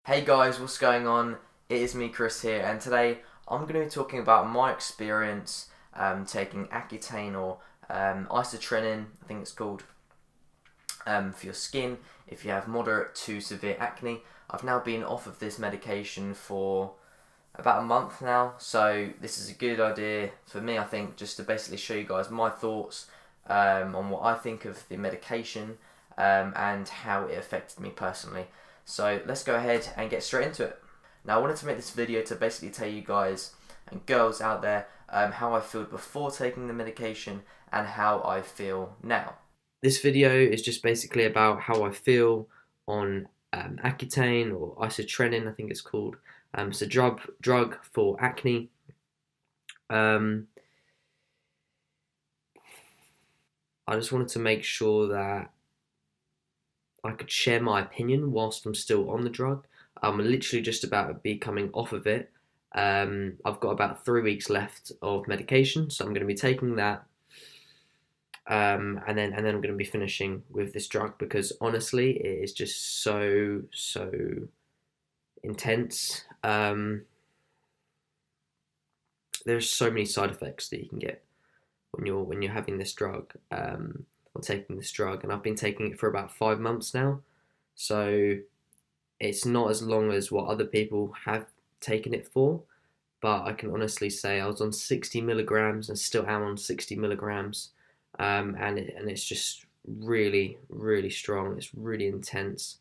Hey guys, what's going on? It is me, Chris here, and today I'm going to be talking about my experience taking Accutane or Isotretinoin, I think it's called, for your skin if you have moderate to severe acne. I've now been off of this medication for about a month now, so this is a good idea for me, I think, just to basically show you guys my thoughts on what I think of the medication and how it affected me personally. So let's go ahead and get straight into it. Now I wanted to make this video to basically tell you guys and girls out there how I felt before taking the medication and how I feel now. This video is just basically about how I feel on Accutane or Isotretinoin, I think it's called. It's a drug for acne. I just wanted to make sure that I could share my opinion whilst I'm still on the drug. I'm literally just about to be coming off of it. I've got about 3 weeks left of medication, so I'm going to be taking that, and then I'm going to be finishing with this drug because honestly, it is just so intense. There's so many side effects that you can get when you're having this drug. Or taking this drug, and I've been taking it for about 5 months now, so it's not as long as what other people have taken it for, but I can honestly say I was on 60 milligrams and still am on 60 milligrams, and it's just really strong. It's really intense.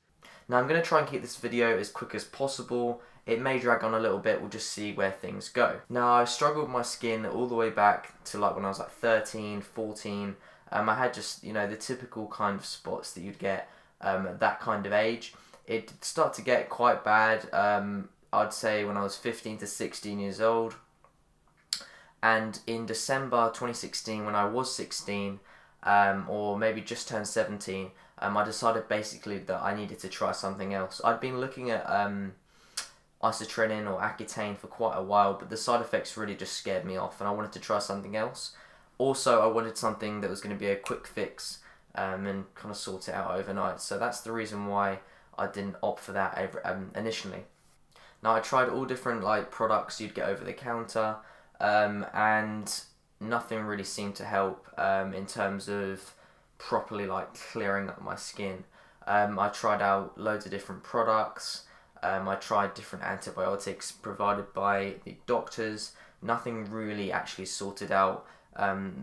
Now I'm going to try and keep this video as quick as possible. It may drag on a little bit, we'll just see where things go. Now I struggled with my skin all the way back to like when I was like 13, 14. I had just, the typical kind of spots that you'd get at that kind of age. It started to get quite bad, I'd say when I was 15 to 16 years old. And in December 2016, when I was 16, or maybe just turned 17, I decided basically that I needed to try something else. I'd been looking at Isotretinoin or Accutane for quite a while, but the side effects really just scared me off, and I wanted to try something else. Also, I wanted something that was going to be a quick fix and kind of sort it out overnight. So that's the reason why I didn't opt for that initially. Now I tried all different products you'd get over the counter, and nothing really seemed to help in terms of properly clearing up my skin. I tried out loads of different products. I tried different antibiotics provided by the doctors. Nothing really actually sorted out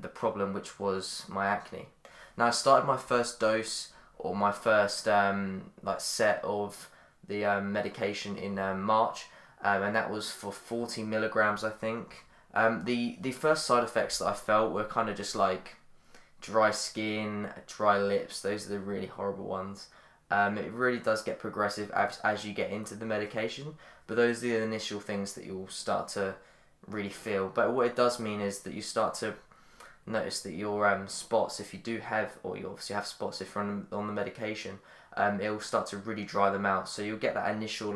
the problem, which was my acne. Now I started my first dose or my first set of the medication in March, and that was for 40 milligrams, I think. The first side effects that I felt were kind of just like dry skin, dry lips. Those are the really horrible ones. It really does get progressive as you get into the medication, but those are the initial things that you'll start to really feel. But what it does mean is that you start to notice that your spots, if you do have, or you obviously have spots if you're on the medication, it will start to really dry them out. So you'll get that initial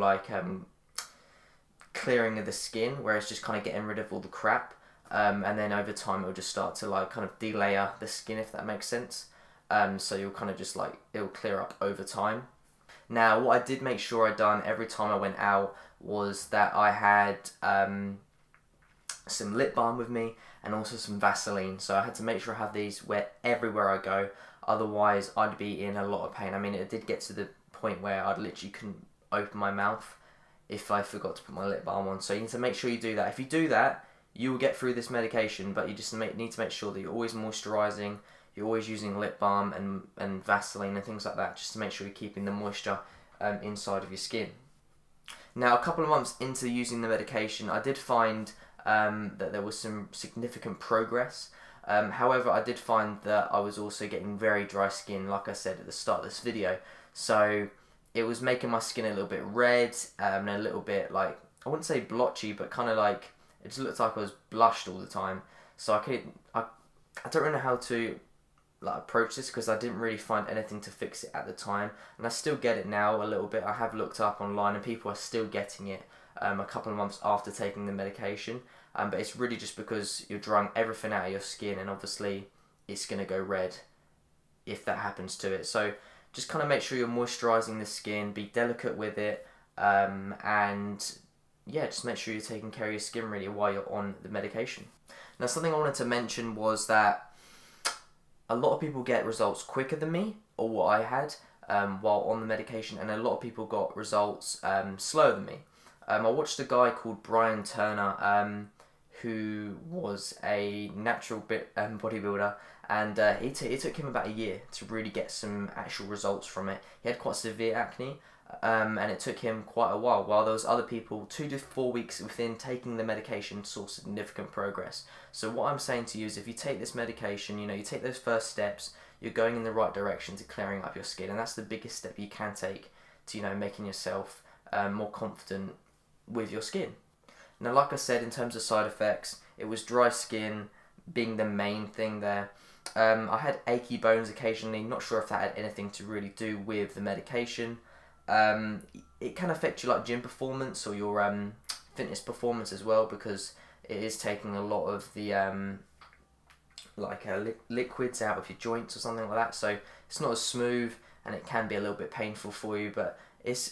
clearing of the skin where it's just kind of getting rid of all the crap, and then over time it'll just start to kind of delayer the skin, if that makes sense. So you'll kind of just it'll clear up over time. Now what I did make sure I done every time I went out was that I had some lip balm with me and also some Vaseline. So I had to make sure I have these everywhere I go, otherwise I'd be in a lot of pain. I mean, it did get to the point where I literally couldn't open my mouth if I forgot to put my lip balm on. So you need to make sure you do that. If you do that, you will get through this medication, but you just need to make sure that you're always moisturising, you're always using lip balm and Vaseline and things like that, just to make sure you're keeping the moisture inside of your skin. Now, a couple of months into using the medication, I did find that there was some significant progress. However, I did find that I was also getting very dry skin, like I said at the start of this video. So it was making my skin a little bit red, and a little bit I wouldn't say blotchy, but kind of it just looked like I was blushed all the time. So I don't really know how to approach this because I didn't really find anything to fix it at the time, and I still get it now a little bit. I have looked up online and people are still getting it a couple of months after taking the medication, but it's really just because you're drying everything out of your skin, and obviously it's going to go red if that happens to it. So just kind of make sure you're moisturising the skin, be delicate with it, and yeah, just make sure you're taking care of your skin really while you're on the medication. Now, something I wanted to mention was that a lot of people get results quicker than me, or what I had, while on the medication, and a lot of people got results slower than me. I watched a guy called Brian Turner, who was a natural bodybuilder, and it took him about a year to really get some actual results from it. He had quite severe acne, and it took him quite a while there was other people 2 to 4 weeks within taking the medication saw significant progress. So what I'm saying to you is, if you take this medication, you take those first steps, you're going in the right direction to clearing up your skin, and that's the biggest step you can take to making yourself more confident with your skin. Now, like I said, in terms of side effects, it was dry skin being the main thing there. I had achy bones occasionally. Not sure if that had anything to really do with the medication. It can affect your gym performance or your fitness performance as well, because it is taking a lot of the liquids out of your joints or something like that. So it's not as smooth, and it can be a little bit painful for you. But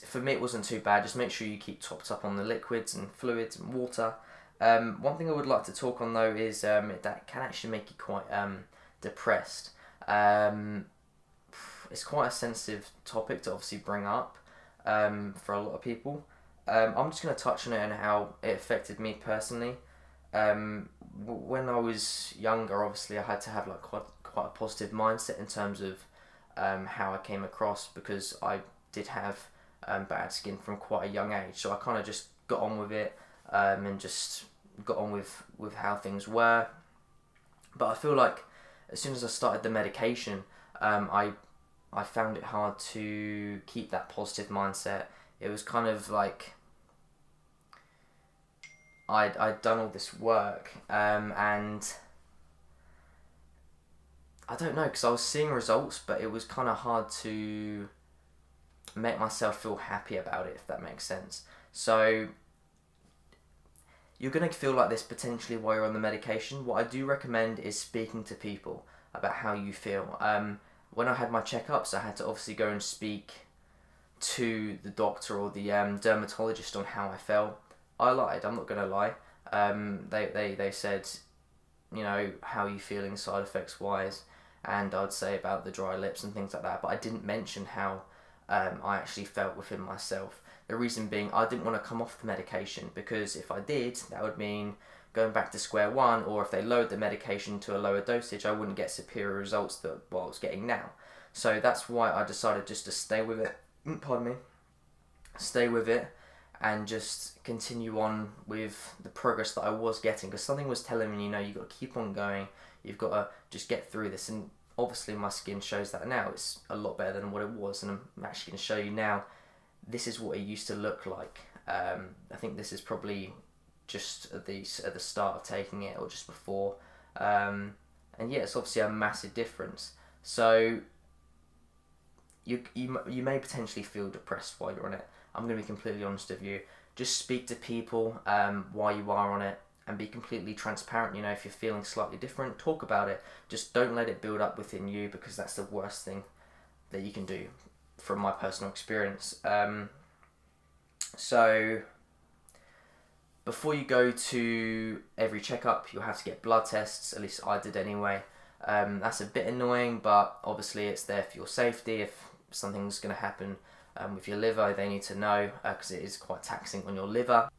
for me, it wasn't too bad. Just make sure you keep topped up on the liquids and fluids and water. One thing I would like to talk on though is that can actually make you quite depressed. It's quite a sensitive topic to obviously bring up for a lot of people. I'm just going to touch on it and how it affected me personally. When I was younger, obviously I had to have quite a positive mindset in terms of how I came across, because I did have bad skin from quite a young age. So I kind of just got on with it and just got on with how things were. But I feel like as soon as I started the medication, I found it hard to keep that positive mindset. It was kind of like I'd done all this work, and I don't know, because I was seeing results, but it was kind of hard to make myself feel happy about it, if that makes sense. So you're going to feel like this potentially while you're on the medication. What I do recommend is speaking to people about how you feel. When I had my checkups, I had to obviously go and speak to the doctor or the dermatologist on how I felt. I lied, I'm not going to lie. They said, how are you feeling side effects wise? And I'd say about the dry lips and things like that. But I didn't mention how I actually felt within myself. The reason being, I didn't want to come off the medication, because if I did, that would mean going back to square one, or if they lowered the medication to a lower dosage, I wouldn't get superior results that what I was getting now. So that's why I decided just to stay with it. Pardon me. Stay with it and just continue on with the progress that I was getting, because something was telling me, you've got to keep on going. You've got to just get through this. And obviously my skin shows that now. It's a lot better than what it was, and I'm actually going to show you now. This is what it used to look like. I think this is probably just at the start of taking it, or just before. And yeah, it's obviously a massive difference. So you may potentially feel depressed while you're on it. I'm going to be completely honest with you. Just speak to people while you are on it, and be completely transparent. If you're feeling slightly different, talk about it. Just don't let it build up within you, because that's the worst thing that you can do, from my personal experience. So before you go to every checkup, you'll have to get blood tests. At least I did anyway. That's a bit annoying, but obviously it's there for your safety. If something's going to happen with your liver, they need to know, because it is quite taxing on your liver.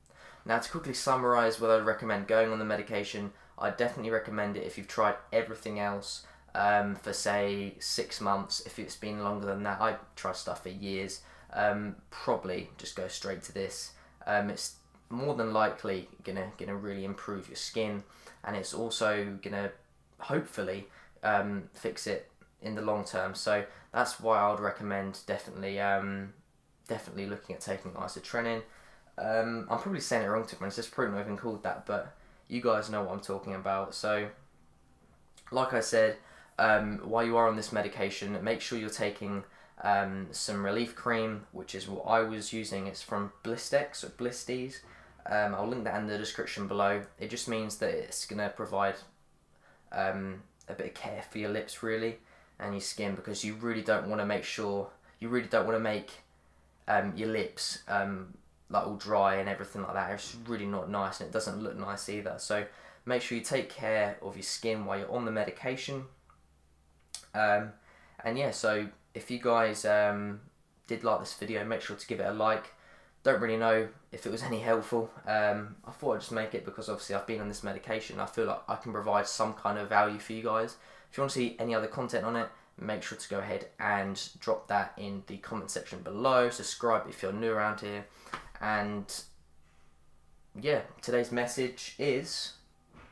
Now, to quickly summarise whether I'd recommend going on the medication, I definitely recommend it if you've tried everything else for say 6 months. If it's been longer than that, I tried stuff for years. Probably just go straight to this. It's more than likely gonna really improve your skin, and it's also gonna hopefully fix it in the long term. So that's why I would recommend definitely looking at taking isotretinoin. I'm probably saying it wrong, to be honest. It's probably not even called that, but you guys know what I'm talking about. So like I said, while you are on this medication, make sure you're taking some relief cream, which is what I was using. It's from Blistex or Blisties. I'll link that in the description below. It just means that it's going to provide a bit of care for your lips, really, and your skin, because you really don't want to make your lips like all dry and everything like that. It's really not nice, and it doesn't look nice either. So make sure you take care of your skin while you're on the medication. And yeah, so if you guys did like this video, make sure to give it a like. Don't really know if it was any helpful. I thought I'd just make it because obviously I've been on this medication. I feel like I can provide some kind of value for you guys. If you want to see any other content on it, make sure to go ahead and drop that in the comment section below. Subscribe if you're new around here. And yeah, today's message is: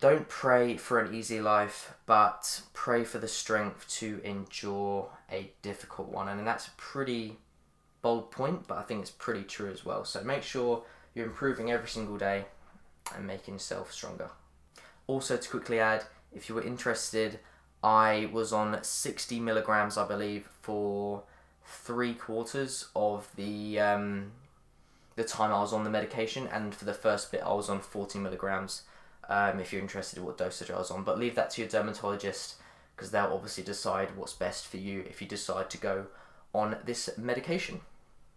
don't pray for an easy life, but pray for the strength to endure a difficult one. And that's a pretty bold point, but I think it's pretty true as well. So make sure you're improving every single day and making yourself stronger. Also, to quickly add, if you were interested, I was on 60 milligrams, I believe, for 3/4 of the time I was on the medication, and for the first bit I was on 40 milligrams. If you're interested in what dosage I was on, but leave that to your dermatologist, because they'll obviously decide what's best for you if you decide to go on this medication.